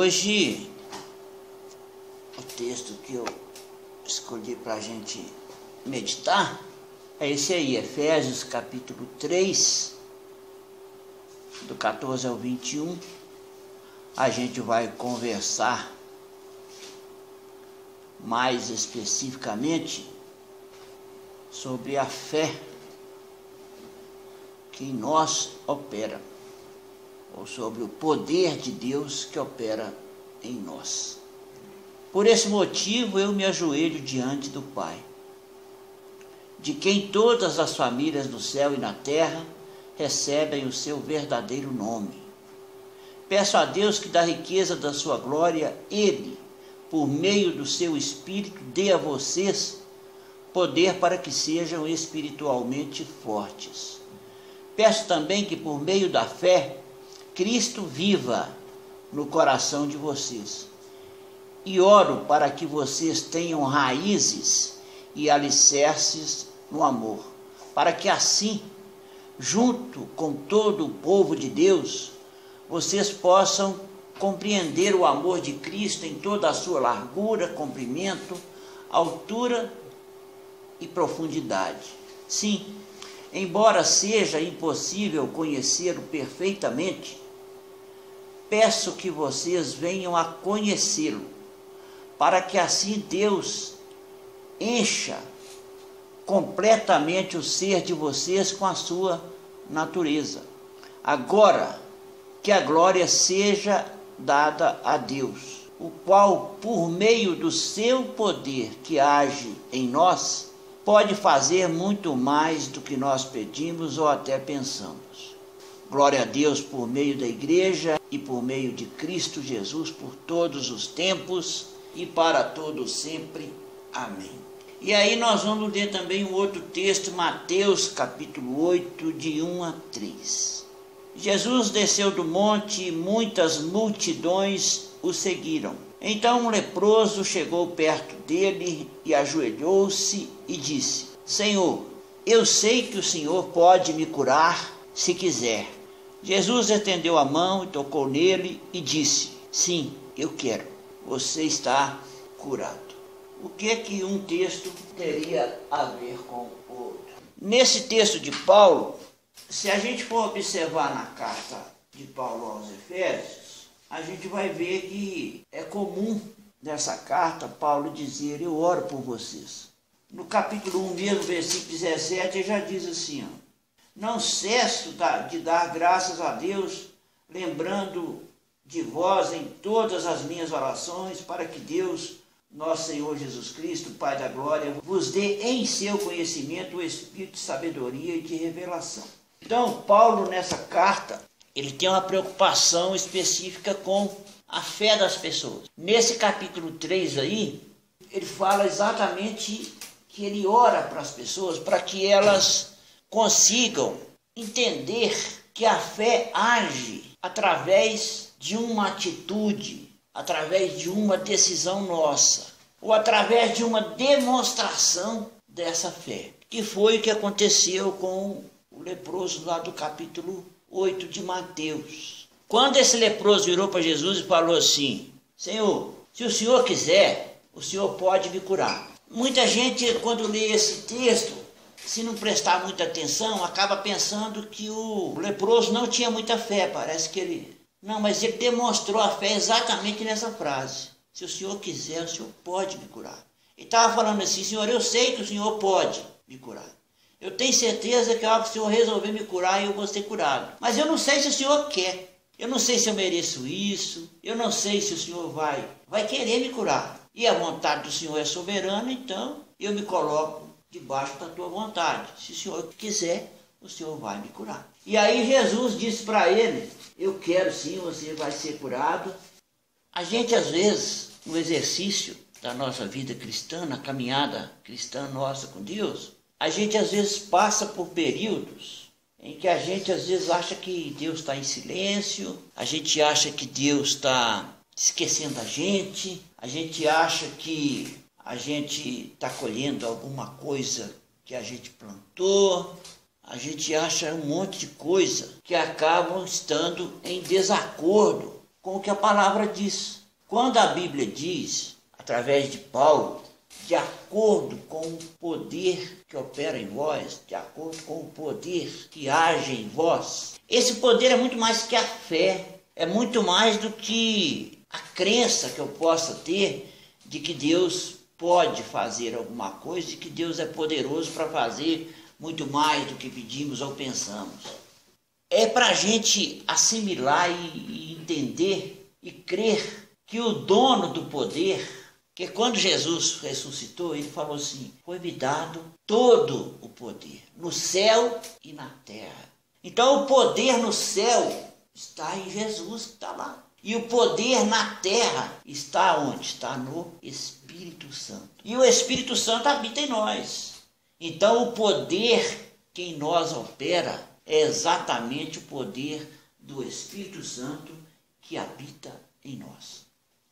hoje o texto que eu escolhi para a gente meditar é esse aí, Efésios capítulo 3, do 14 ao 21. A gente vai conversar mais especificamente sobre a fé que em nós opera, ou sobre o poder de Deus que opera em nós. Por esse motivo eu me ajoelho diante do Pai, de quem todas as famílias no céu e na terra recebem o seu verdadeiro nome. Peço a Deus que da riqueza da sua glória, Ele, por meio do seu Espírito, dê a vocês poder para que sejam espiritualmente fortes. Peço também que por meio da fé, Cristo viva no coração de vocês. E oro para que vocês tenham raízes e alicerces no amor, para que assim, junto com todo o povo de Deus, vocês possam compreender o amor de Cristo em toda a sua largura, comprimento, altura e profundidade. Sim, embora seja impossível conhecê-lo perfeitamente, peço que vocês venham a conhecê-lo, para que assim Deus encha completamente o ser de vocês com a sua natureza. Agora, que a glória seja dada a Deus, o qual, por meio do seu poder que age em nós, pode fazer muito mais do que nós pedimos ou até pensamos. Glória a Deus por meio da igreja e por meio de Cristo Jesus por todos os tempos e para todos sempre. Amém. E aí nós vamos ler também um outro texto, Mateus capítulo 8, de 1 a 3. Jesus desceu do monte e muitas multidões o seguiram. Então um leproso chegou perto dele e ajoelhou-se e disse: Senhor, eu sei que o Senhor pode me curar se quiser. Jesus estendeu a mão e tocou nele e disse: Sim, eu quero. Você está curado. O que é que um texto teria a ver com o outro? Nesse texto de Paulo, se a gente for observar na carta de Paulo aos Efésios, a gente vai ver que é comum nessa carta Paulo dizer: eu oro por vocês. No capítulo 1 mesmo, versículo 17, ele já diz assim: não cesso de dar graças a Deus, lembrando de vós em todas as minhas orações, para que Deus, nosso Senhor Jesus Cristo, Pai da glória, vos dê em seu conhecimento o espírito de sabedoria e de revelação. Então, Paulo, nessa carta, ele tem uma preocupação específica com a fé das pessoas. Nesse capítulo 3 aí, ele fala exatamente que ele ora para as pessoas, para que elas consigam entender que a fé age através de uma atitude, através de uma decisão nossa, ou através de uma demonstração dessa fé, que foi o que aconteceu com o leproso lá do capítulo 8 de Mateus. Quando esse leproso virou para Jesus e falou assim: Senhor, se o Senhor quiser, o Senhor pode me curar. Muita gente, quando lê esse texto, se não prestar muita atenção, acaba pensando que o leproso não tinha muita fé. Parece que ele... Não, mas ele demonstrou a fé exatamente nessa frase: se o Senhor quiser, o Senhor pode me curar. Ele estava falando assim: Senhor, eu sei que o Senhor pode me curar. Eu tenho certeza que a hora que o Senhor resolver me curar, eu vou ser curado. Mas eu não sei se o Senhor quer. Eu não sei se eu mereço isso. Eu não sei se o Senhor vai querer me curar. E a vontade do Senhor é soberana, então eu me coloco debaixo da tua vontade. Se o Senhor quiser, o Senhor vai me curar. E aí Jesus disse para ele: eu quero sim, você vai ser curado. A gente, às vezes, no exercício da nossa vida cristã, na caminhada cristã nossa com Deus, a gente às vezes passa por períodos em que a gente às vezes acha que Deus está em silêncio, a gente acha que Deus está esquecendo a gente acha que a gente está colhendo alguma coisa que a gente plantou, a gente acha um monte de coisa que acabam estando em desacordo com o que a palavra diz. Quando a Bíblia diz, através de Paulo, de acordo com o poder que opera em vós, de acordo com o poder que age em vós, esse poder é muito mais que a fé, é muito mais do que a crença que eu possa ter de que Deus pode fazer alguma coisa, de que Deus é poderoso para fazer muito mais do que pedimos ou pensamos. É para a gente assimilar e entender e crer que o dono do poder, que quando Jesus ressuscitou, ele falou assim: foi-me dado todo o poder, no céu e na terra. Então o poder no céu está em Jesus, que está lá. E o poder na terra está onde? Está no Espírito Santo. E o Espírito Santo habita em nós. Então o poder que em nós opera é exatamente o poder do Espírito Santo que habita em nós.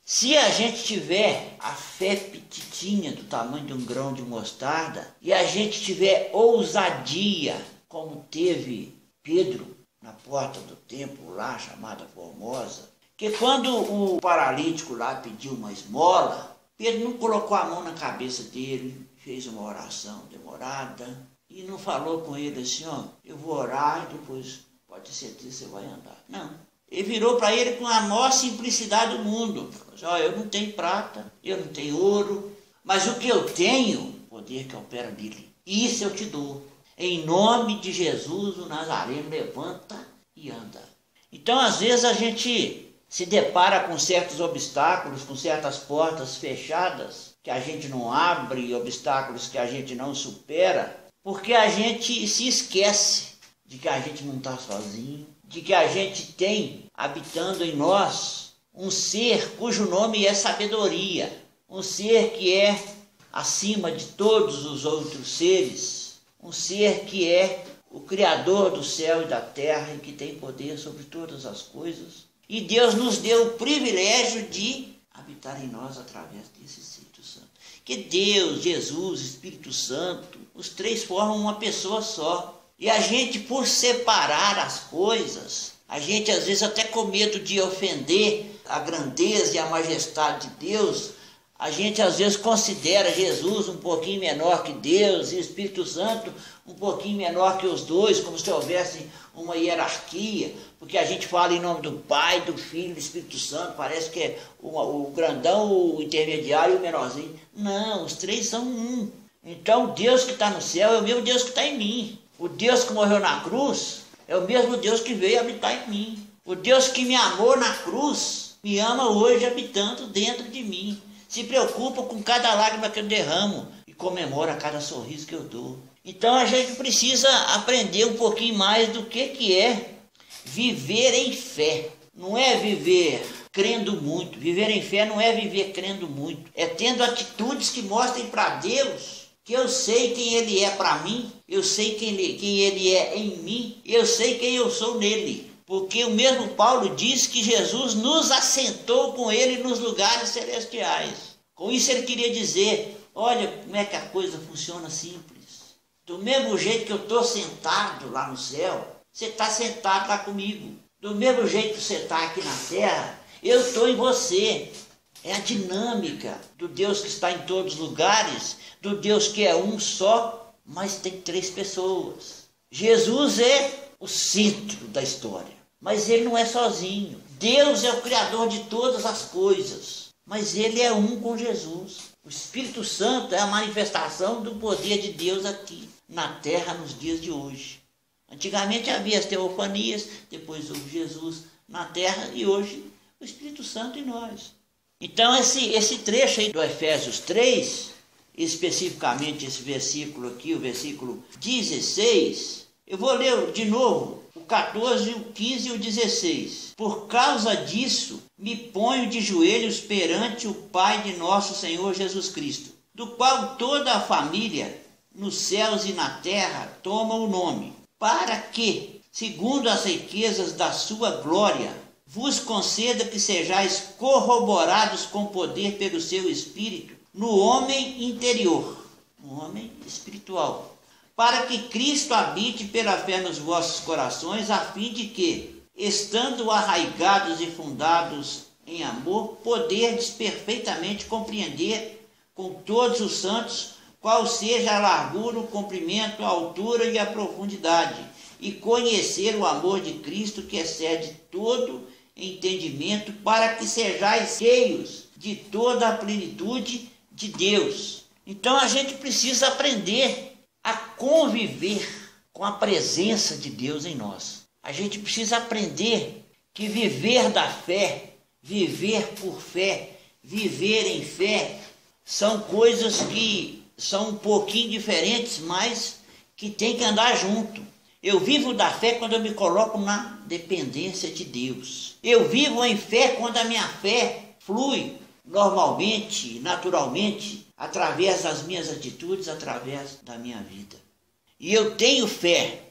Se a gente tiver a fé petitinha do tamanho de um grão de mostarda e a gente tiver ousadia, como teve Pedro na porta do templo lá, chamada Formosa, que quando o paralítico lá pediu uma esmola, Pedro não colocou a mão na cabeça dele, fez uma oração demorada e não falou com ele assim: ó, eu vou orar e depois pode ter certeza que você vai andar. Não. Ele virou para ele com a maior simplicidade do mundo. Falou assim: ó, eu não tenho prata, eu não tenho ouro, mas o que eu tenho, o poder que opera nele, isso eu te dou. Em nome de Jesus, o Nazareno, levanta e anda. Então, às vezes, a gente se depara com certos obstáculos, com certas portas fechadas, que a gente não abre, obstáculos que a gente não supera, porque a gente se esquece de que a gente não está sozinho, de que a gente tem habitando em nós um ser cujo nome é sabedoria, um ser que é acima de todos os outros seres, um ser que é o Criador do céu e da terra e que tem poder sobre todas as coisas. E Deus nos deu o privilégio de habitar em nós através desse Espírito Santo. Que Deus, Jesus, Espírito Santo, os três formam uma pessoa só. E a gente, por separar as coisas, a gente às vezes até com medo de ofender a grandeza e a majestade de Deus, a gente às vezes considera Jesus um pouquinho menor que Deus e o Espírito Santo um pouquinho menor que os dois, como se houvesse uma hierarquia, porque a gente fala em nome do Pai, do Filho e do Espírito Santo, parece que é o grandão, o intermediário e o menorzinho. Não, os três são um. Então Deus que está no céu é o mesmo Deus que está em mim. O Deus que morreu na cruz é o mesmo Deus que veio habitar em mim. O Deus que me amou na cruz me ama hoje habitando dentro de mim. Se preocupa com cada lágrima que eu derramo e comemora cada sorriso que eu dou. Então a gente precisa aprender um pouquinho mais do que é viver em fé. Não é viver crendo muito. Viver em fé não é viver crendo muito. É tendo atitudes que mostrem para Deus que eu sei quem Ele é para mim, eu sei quem Ele é em mim, eu sei quem eu sou nele. Porque o mesmo Paulo diz que Jesus nos assentou com Ele nos lugares celestiais. Com isso ele queria dizer: olha como é que a coisa funciona simples. Do mesmo jeito que eu estou sentado lá no céu, você está sentado lá comigo. Do mesmo jeito que você está aqui na terra, eu estou em você. É a dinâmica do Deus que está em todos os lugares, do Deus que é um só, mas tem três pessoas. Jesus é o centro da história, mas ele não é sozinho. Deus é o Criador de todas as coisas, mas ele é um com Jesus. O Espírito Santo é a manifestação do poder de Deus aqui na terra nos dias de hoje. Antigamente havia as teofanias, depois houve Jesus na terra e hoje o Espírito Santo em nós. Então esse trecho aí do Efésios 3, especificamente esse versículo aqui, o versículo 16, eu vou ler de novo o 14, o 15 e o 16. Por causa disso, me ponho de joelhos perante o Pai de nosso Senhor Jesus Cristo, do qual toda a família, nos céus e na terra, toma o nome, para que, segundo as riquezas da sua glória, vos conceda que sejais corroborados com poder pelo seu Espírito, no homem interior, no homem espiritual, para que Cristo habite pela fé nos vossos corações, a fim de que, estando arraigados e fundados em amor, poderdes perfeitamente compreender com todos os santos qual seja a largura, o comprimento, a altura e a profundidade, e conhecer o amor de Cristo que excede todo entendimento, para que sejais cheios de toda a plenitude de Deus. Então a gente precisa aprender a conviver com a presença de Deus em nós. A gente precisa aprender que viver da fé, viver por fé, viver em fé, são coisas que são um pouquinho diferentes, mas que tem que andar junto. Eu vivo da fé quando eu me coloco na dependência de Deus. Eu vivo em fé quando a minha fé flui normalmente, naturalmente, através das minhas atitudes, através da minha vida. E eu tenho fé,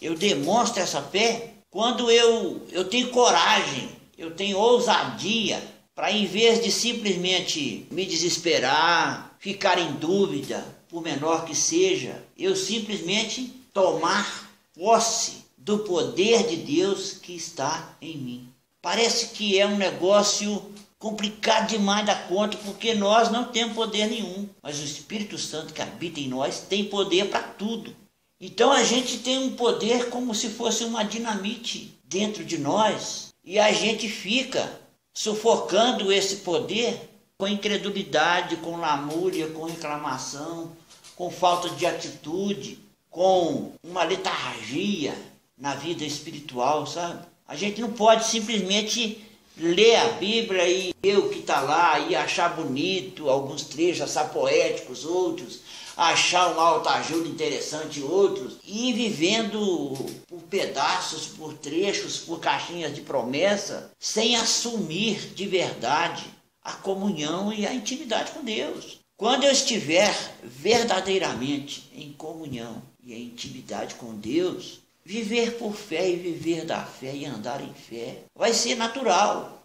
eu demonstro essa fé quando eu tenho coragem, eu tenho ousadia, para em vez de simplesmente me desesperar, ficar em dúvida, por menor que seja, eu simplesmente tomar posse do poder de Deus que está em mim. Parece que é um negócio complicado demais da conta, porque nós não temos poder nenhum, mas o Espírito Santo que habita em nós tem poder para tudo. Então a gente tem um poder como se fosse uma dinamite dentro de nós, e a gente fica sufocando esse poder com incredulidade, com lamúria, com reclamação, com falta de atitude, com uma letargia na vida espiritual, sabe? A gente não pode simplesmente ler a Bíblia e ver o que está lá e achar bonito alguns trechos, achar poéticos outros, achar uma autoajuda interessante outros, e ir vivendo por pedaços, por trechos, por caixinhas de promessa, sem assumir de verdade a comunhão e a intimidade com Deus. Quando eu estiver verdadeiramente em comunhão e em intimidade com Deus, viver por fé e viver da fé e andar em fé vai ser natural.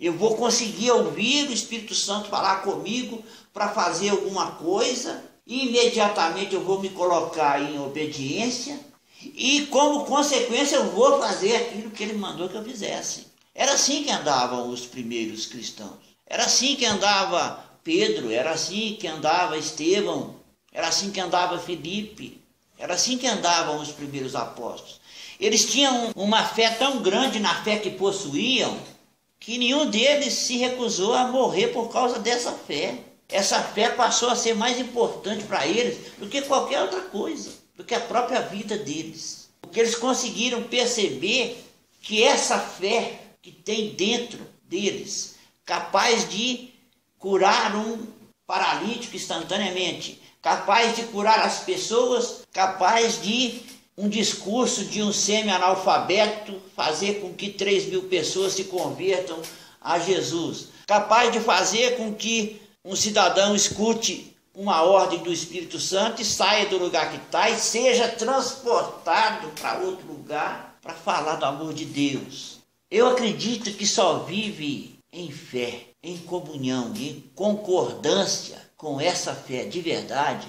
Eu vou conseguir ouvir o Espírito Santo falar comigo para fazer alguma coisa, e imediatamente eu vou me colocar em obediência, e como consequência eu vou fazer aquilo que ele mandou que eu fizesse. Era assim que andavam os primeiros cristãos. Era assim que andava Pedro, era assim que andava Estevão, era assim que andava Filipe, era assim que andavam os primeiros apóstolos. Eles tinham uma fé tão grande na fé que possuíam, que nenhum deles se recusou a morrer por causa dessa fé. Essa fé passou a ser mais importante para eles do que qualquer outra coisa, do que a própria vida deles. Porque eles conseguiram perceber que essa fé que tem dentro deles, capaz de curar um paralítico instantaneamente, capaz de curar as pessoas, capaz de um discurso de um semi-analfabeto fazer com que 3.000 pessoas se convertam a Jesus, capaz de fazer com que um cidadão escute uma ordem do Espírito Santo e saia do lugar que está e seja transportado para outro lugar para falar do amor de Deus. Eu acredito que só vive em fé, em comunhão, em concordância com essa fé de verdade,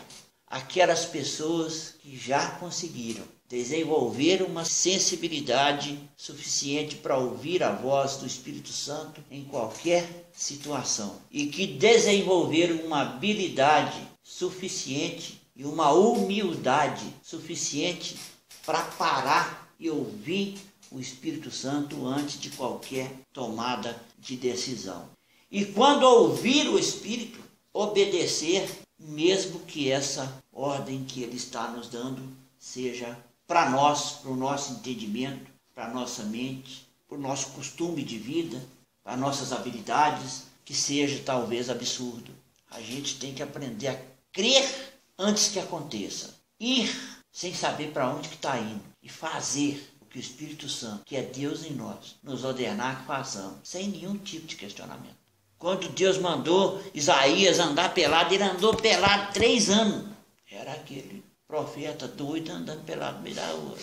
aquelas pessoas que já conseguiram desenvolver uma sensibilidade suficiente para ouvir a voz do Espírito Santo em qualquer situação, e que desenvolveram uma habilidade suficiente e uma humildade suficiente para parar e ouvir o Espírito Santo antes de qualquer tomada de decisão. E quando ouvir o Espírito, obedecer, mesmo que essa ordem que ele está nos dando seja para nós, para o nosso entendimento, para a nossa mente, para o nosso costume de vida, para nossas habilidades, que seja talvez absurdo. A gente tem que aprender a crer antes que aconteça. Ir sem saber para onde que está indo. E fazer o que o Espírito Santo, que é Deus em nós, nos ordenar que façamos, sem nenhum tipo de questionamento. Quando Deus mandou Isaías andar pelado, ele andou pelado 3 anos. Era aquele profeta doido andando pelado no meio da rua.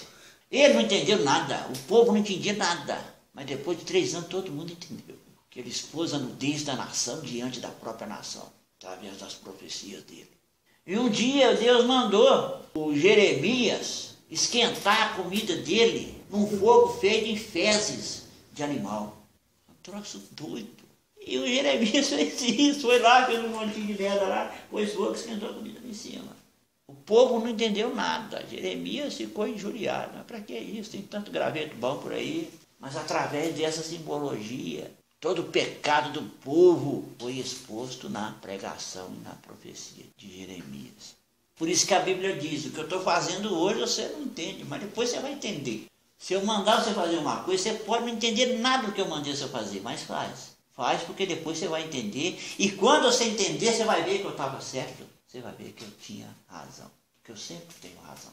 Ele não entendeu nada, o povo não entendia nada. Mas depois de 3 anos todo mundo entendeu. Que ele expôs a nudez da nação diante da própria nação, através das profecias dele. E um dia Deus mandou o Jeremias esquentar a comida dele num fogo feito em fezes de animal. Um troço doido. E o Jeremias fez isso, foi lá, fez um montinho de merda lá, pôs fogo e esquentou a comida lá em cima. O povo não entendeu nada. Jeremias ficou injuriado. Mas para que isso? Tem tanto graveto bom por aí. Mas através dessa simbologia, todo o pecado do povo foi exposto na pregação e na profecia de Jeremias. Por isso que a Bíblia diz, o que eu estou fazendo hoje você não entende, mas depois você vai entender. Se eu mandar você fazer uma coisa, você pode não entender nada do que eu mandei você fazer, mas faz. Faz porque depois você vai entender. E quando você entender, você vai ver que eu estava certo. Você vai ver que eu tinha razão. Que eu sempre tenho razão.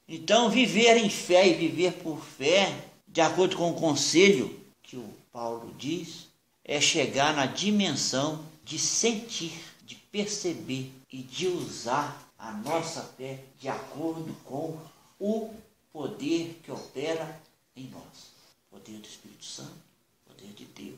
Então, viver em fé e viver por fé, de acordo com o conselho que o Paulo diz, é chegar na dimensão de sentir, de perceber e de usar a nossa fé de acordo com o poder que opera em nós. O poder do Espírito Santo, o poder de Deus.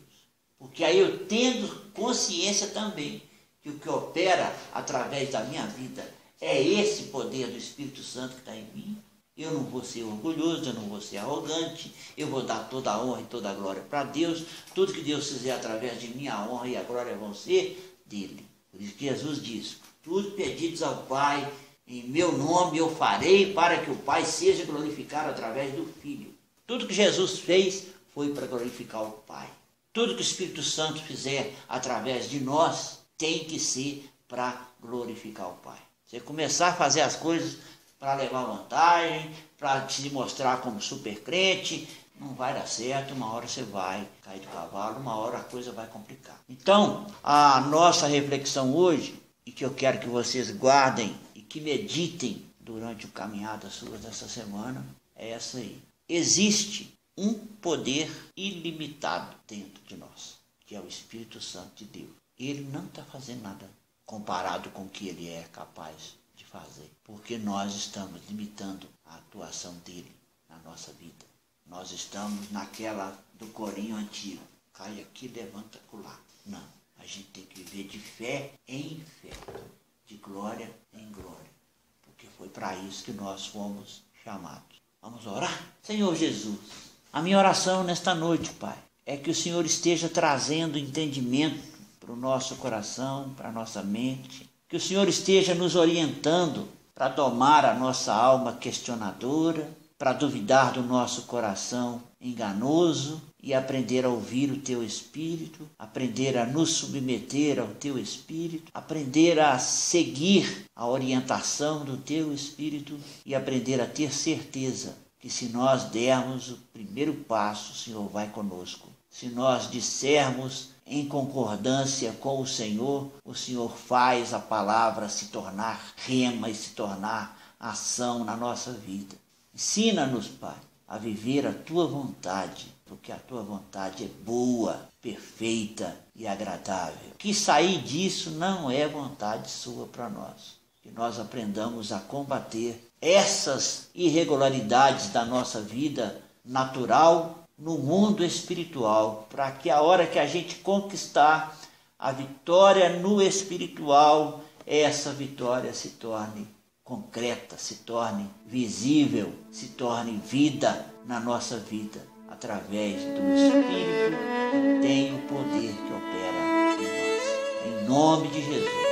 Porque aí eu tendo consciência também que o que opera através da minha vida é esse poder do Espírito Santo que está em mim, eu não vou ser orgulhoso, eu não vou ser arrogante, eu vou dar toda a honra e toda a glória para Deus. Tudo que Deus fizer através de mim, a honra e a glória vão ser dele. Por isso que Jesus diz, tudo pedidos ao Pai, em meu nome eu farei para que o Pai seja glorificado através do Filho. Tudo que Jesus fez foi para glorificar o Pai. Tudo que o Espírito Santo fizer através de nós tem que ser para glorificar o Pai. Você começar a fazer as coisas para levar vantagem, para se mostrar como super crente, não vai dar certo, uma hora você vai cair do cavalo, uma hora a coisa vai complicar. Então, a nossa reflexão hoje, e que eu quero que vocês guardem e que meditem durante o caminhada sua dessa semana, é essa aí. Existe um poder ilimitado dentro de nós, que é o Espírito Santo de Deus. Ele não está fazendo nada comparado com o que ele é capaz de fazer, porque nós estamos limitando a atuação dele na nossa vida. Nós estamos naquela do corinho antigo, cai aqui, levanta acolá. Não, a gente tem que viver de fé em fé, de glória em glória, porque foi para isso que nós fomos chamados. Vamos orar? Senhor Jesus, a minha oração nesta noite, Pai, é que o Senhor esteja trazendo entendimento para o nosso coração, para a nossa mente, que o Senhor esteja nos orientando para domar a nossa alma questionadora, para duvidar do nosso coração enganoso e aprender a ouvir o Teu Espírito, aprender a nos submeter ao Teu Espírito, aprender a seguir a orientação do Teu Espírito e aprender a ter certeza que se nós dermos o primeiro passo, o Senhor vai conosco. Se nós dissermos em concordância com o Senhor faz a palavra se tornar rema e se tornar ação na nossa vida. Ensina-nos, Pai, a viver a Tua vontade, porque a Tua vontade é boa, perfeita e agradável. Que sair disso não é vontade Sua para nós. Que nós aprendamos a combater essas irregularidades da nossa vida natural no mundo espiritual, para que a hora que a gente conquistar a vitória no espiritual, essa vitória se torne concreta, se torne visível, se torne vida na nossa vida, através do Espírito que tem o poder que opera em nós. Em nome de Jesus.